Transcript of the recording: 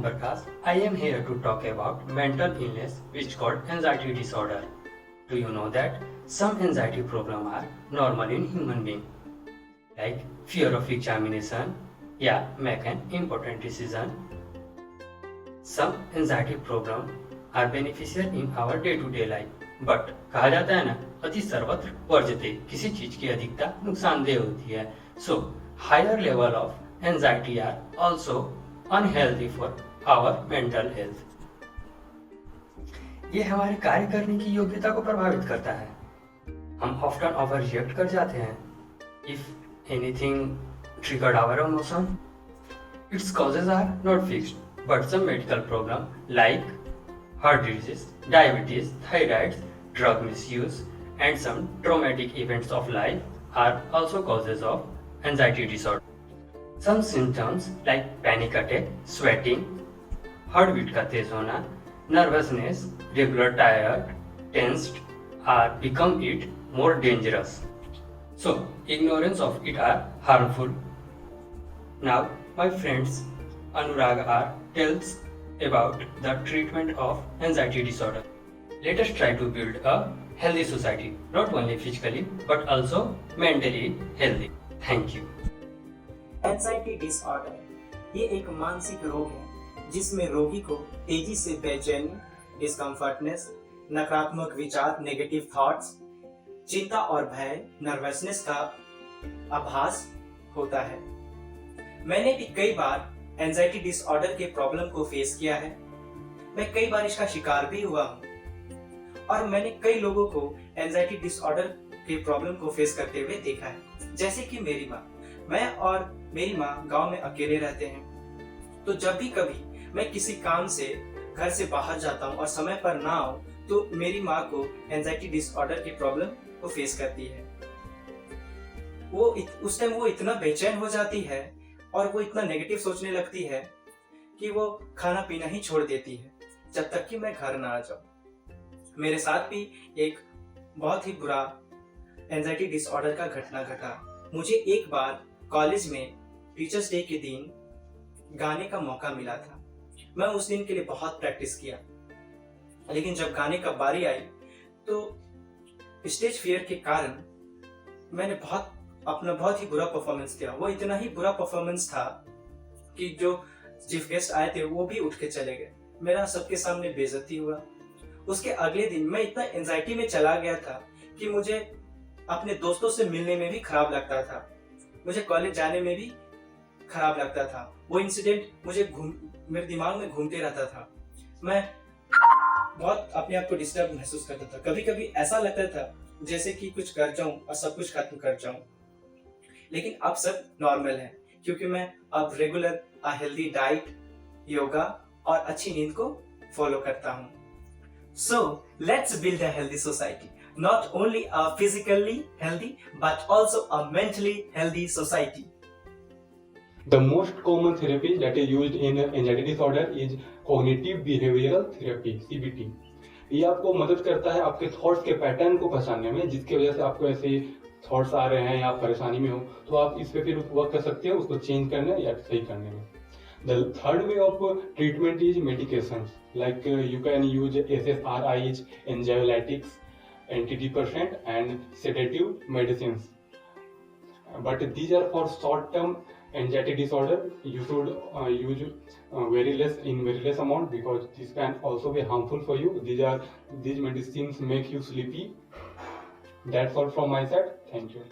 Om Prakash. I am here to talk about mental illness which called anxiety disorder. Do you know that some anxiety problems are normal in human being, like fear of examination, make an important decision. Some anxiety problems are beneficial in our day-to-day life, but कहा जाता है ना, अति सर्वत्र वर्जते, किसी चीज की अधिकता नुकसानदेह होती है. So higher level of anxiety are also unhealthy for our mental health. ये हमारे कार्य करने की योग्यता को प्रभावित करता है. हम often overreact कर जाते हैं. If anything triggered our emotion, its causes are not fixed, but some medical problem like heart disease, diabetes, thyroid, drug misuse, and some traumatic events of life are also causes of anxiety disorder. Some symptoms like panic attack, sweating, heartbeat का तेज होना, nervousness, regular tired, tensed are become it more dangerous. So ignorance of it are harmful. Now my friends Anurag R tells about the treatment of anxiety disorder. Let us try to build a healthy society, not only physically but also mentally healthy. Thank you. Anxiety disorder ये एक मानसिक रोग है जिसमें रोगी को तेजी से बेचैनी, डिस्कम्फर्टनेस, नकारात्मक विचार, नेगेटिव थॉट्स, चिंता और भय, नर्वसनेस का आभास होता है. मैंने भी कई बार एंजाइटी डिसऑर्डर के प्रॉब्लम को फेस किया है. मैं कई बार इसका शिकार भी हुआ हूँ और मैंने कई लोगों को एंजाइटी डिसऑर्डर के प्रॉब्लम को फेस करते हुए देखा है, जैसे कि मेरी माँ. मैं और मेरी माँ गांव में अकेले रहते हैं, तो जब भी कभी मैं किसी काम से घर से बाहर जाता हूँ और समय पर ना आऊँ तो मेरी माँ को एंजाइटी डिसऑर्डर की प्रॉब्लम को फेस करती है. उस टाइम वो इतना बेचैन हो जाती है और वो इतना नेगेटिव सोचने लगती है कि वो खाना पीना ही छोड़ देती है जब तक कि मैं घर ना आ जाऊं. मेरे साथ भी एक बहुत ही बुरा एंजाइटी डिसऑर्डर का घटना घटा. मुझे एक बार कॉलेज में टीचर्स डे के दिन गाने का मौका मिला था. मैं उस दिन के लिए बहुत प्रैक्टिस किया, लेकिन जब गाने का बारी आई तो स्टेज फियर के कारण मैंने अपना बहुत ही बुरा परफॉर्मेंस दिया. वो इतना ही बुरा परफॉर्मेंस था कि जो चीफ गेस्ट आए थे वो भी उठ के चले गए. मेरा सबके सामने बेइज्जती हुआ. उसके अगले दिन मैं इतना एंजाइटी में चला गया था कि मुझे अपने दोस्तों से मिलने में भी खराब लगता था, मुझे कॉलेज जाने में भी खराब लगता था. वो इंसिडेंट मेरे दिमाग में घूमते रहता था. मैं बहुत अपने आप को डिस्टर्ब महसूस करता था. कभी कभी ऐसा लगता था जैसे कि कुछ कर जाऊं और सब कुछ खत्म कर जाऊं. लेकिन अब सब नॉर्मल है क्योंकि मैं अब रेगुलर हेल्दी डाइट, योगा और अच्छी नींद को फॉलो करता हूं. So let's build a healthy society. Not only a physically healthy but also a mentally healthy society. The most common therapy that is used in anxiety disorder is cognitive behavioral therapy (CBT). ये आपको मदद करता है आपके thoughts के pattern को पहचानने में, जिसकी वजह से आपको ऐसे थॉट्स आ रहे हैं या आप परेशानी में हो तो आप इस पे फिर वर्क कर सकते हो उसको चेंज करने या सही करने में. The third way of treatment is medications. Like you can use SSRIs, anxiolytics, antidepressant, and sedative medicines. But these are for short-term anxiety disorder. You should use very less amount because this can also be harmful for you. These medicines make you sleepy. That's all from my side. Thank you.